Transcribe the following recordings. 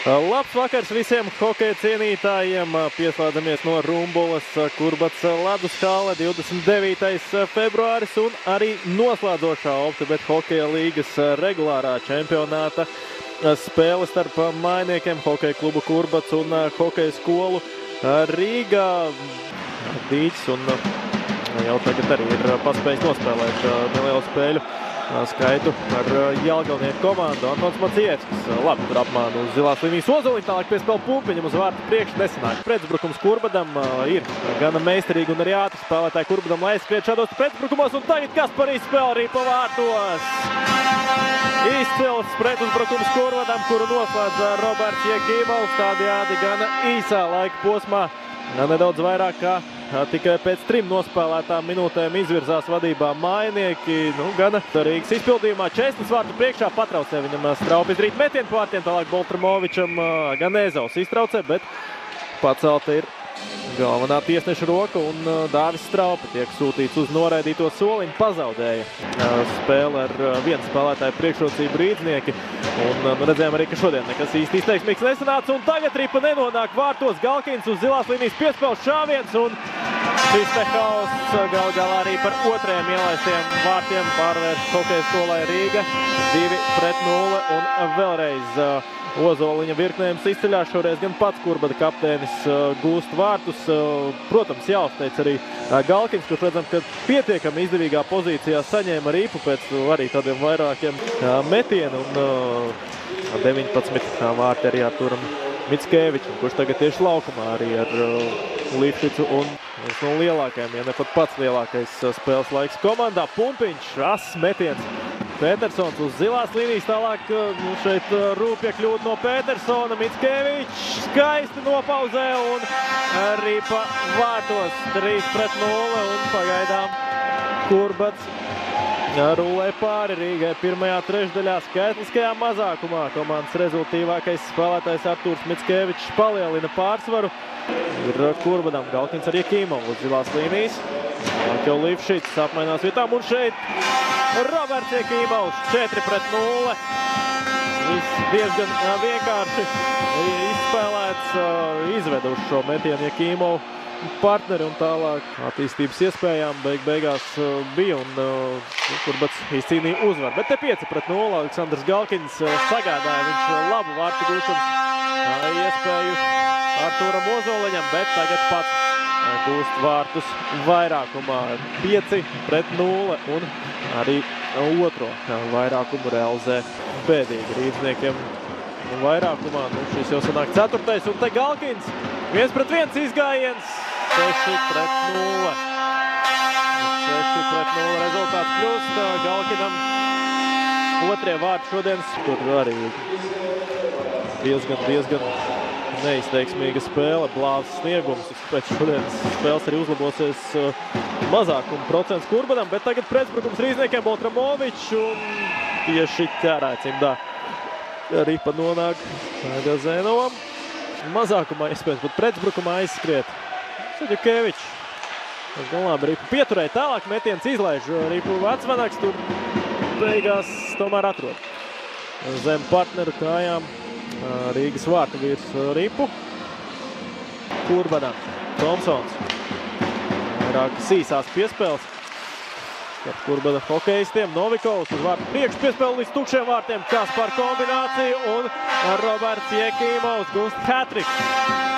Labs vakars visiem hokeja cienītājiem. Pieslēdzamies no Rumbulas Kurbats ledus hale 29. februāris un arī noslēdzošā Optibet hokeja līgas regulārā čempionāta spēle starp mainiekiem hokeja klubu Kurbats un hokeja skolu Rīgā. Dīķis un jau tagad arī ir paspējis nospēlēt nelielu spēļu skaitu ar Jelgavnieku komandu. Antons Macievskis labi tur apmāna uz zilās līnijas Ozoliņu, tālāk piespēl Pumpiņam uz vārtu priekšu nesanāk. Pretuzbrukums Kurbadam ir gana meistarīgi un arī ātri spēlētāji Kurbadam, lai skriet šādos pretuzbrukumos, un tagad Kaspar izspēl arī pa vārtos. Izcils pretuzbrukums Kurbadam, kuru noslēdz Roberts Jekīmovs, tādējādi gana īsā laika posmā. Nedaudz vairāk kā tikai pēc 3 nospēlētām minūtēm izvirzās vadībā mainieki. Gana Rīgas izpildījumā Česnis vārtu priekšā patraucē viņam straupi izdarīt metienu pa vārtiem, tālāk Boltramovičam gan Ēzaus iztraucē, bet pacelta ir galvenā tiesneša roka un Dāvis Straupe tiek sūtīts uz noraidīto soliņu, pazaudēja spēle ar vienu spēlētāju priekšrocību Rīdznieki. Un redzējām arī, ka šodien nekas īsti izteiksmīgs nesanāca, un tagad ripa nenonāk vārtos. Galkins uz zilās līnijas piespēl šāviens, un šis te haoss gal galā arī par otrajiem ielaistiem vārtiem pārvērš hokeja skolai Rīga 2-0, un vēlreiz Ozoliņa virknējums izceļās, šoreiz gan pats Kurbada kapteinis gūst vārtus. Protams, jāuzteic arī Galkins, kurš redzam, ka pietiekami izdevīgā pozīcijā saņēma ripu pēc arī tādiem vairākiem metienu, un 19 vārti arī Arturam Mickevičam, kurš tagad tieši laukumā arī ar Līpšicu un viens no lielākajiem, ja ne pat pats lielākais spēles laiks komandā. Pumpiņš, ass metiens. Petersons uz zilās līnijas, tālāk šeit rūpja kļūt no Petersona. Mickevičs skaisti nopauzē un ripa vārtos 3-0, un pagaidām Kurbats rulē pāri Rīgai pirmajā trešdaļā skaitliskajā mazākumā. Komandas rezultīvākais spēlētājs Arturs Mickevičs palielina pārsvaru. Ir Kurbadam Galkins ar Jekīmovu uz zilās līnijas. Jau Līpšits apmainās vietām, un šeit Roberts Jekīmovs 4-0. Viss diezgan vienkārši izspēlēts, izveda uz šo metienu Jekīmovu partneri, un tālāk attīstības iespējām beigās bija, un Kurbats izcīnīja uzvaru. Bet te 5-0 Aleksandrs Galkins sagādāja viņš labu vārtu gūšanas iespēju Arturam Ozoliņam, bet tagad pats gūst vārtus vairākumā 5-0, un arī otro vairākumu realizē bēdīgi Rīdzniekiem vairākumā. Šis jau sanāk 4. un te Galkins 1-1 izgājiens 6-0. 6-0 rezultāts kļūst Galkinam. Otrie vārti šodienas, tur arī diezgan neizteiksmīga spēle, blāvs sniegums. Pēc šodienas spēles arī uzlabosies mazākuma procents Kurbadam, bet tagad pretuzbrukums Rīdzniekiem Boltramovičs, un tieši ķērēcimdā ripa nonāk Gazenovam. Mazākumā iespējams pat pretuzbrukumā aizskriet Saģukevičs. Labi, ripu pieturēja, tālāk metiens izlaiž ripu Vecvanaks, tur beigās tomēr atrod zem partneru kājām Rīgas vārtu vīrs ripu. Kurbadam Tomsons. Vairākas īsās piespēles ar Kurbada hokejistiem. Novikovs uz vārtu priekšu piespēle līdz tukšiem vārtiem. Kaspar kombinācija un Roberts Jekīmovs gūst hat-trick.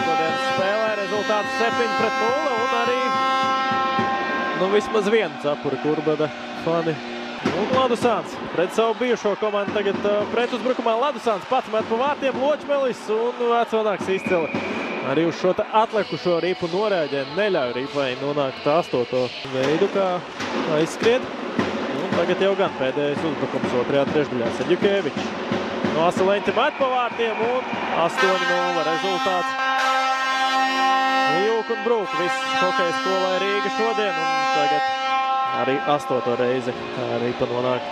Šodien spēlē rezultāts 7-0, un arī vismaz vienu cepuri Kurbada fani. Un Ladusāns pret savu bijušo komandu tagad pretuzbrukumā. Ladusāns pats met pa vārtiem, Ločmelis un Vecvanaks izceli. Arī uz šo atlikušo ripu norēģē, neļauj ripai nonākt 8. veidu, kā aizskriet. Un tagad jau gan pēdējais uzbrukums otrajā trešdaļā. Saģukevičs no Asaleņķa met pa vārtiem, un 8-0 rezultāts. Jūk un brūk viss hokeja skolai Rīga šodien, un tagad arī 8. reizi ripa nonāk.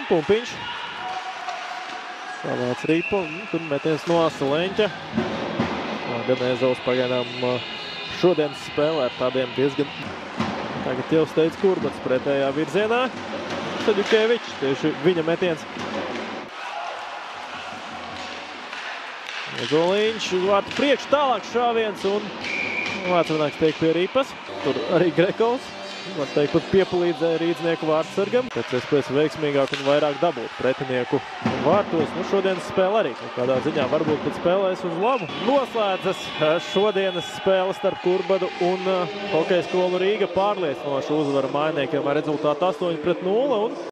Pumpiņš savāc ripu, tur metiens no Asaleņķa. Gan Ēzaus pagaidām šodienas spēlē ar tādiem diezgan, tagad jau steidz Kurbats pretējā virzienā. Saģukevičs, tieši viņa metiens Ozoliņš, vārtu priekš, tālāk šāviens un Vācavnāks tiek pie ripas. Tur arī Grekovs, var teikt, pat piepalīdzēja Rīdznieku vārtsargam. Pēc iespējas veiksmīgāk un vairāk dabūt pretinieku vārtos. Nu, šodienas spēle arī kādā ziņā varbūt pat spēlēs uz labu. Noslēdzas šodienas spēle starp Kurbadu un Hokeja skolu Rīga pārliecinošu uzvaru mainiekiem ar rezultātu 8-0.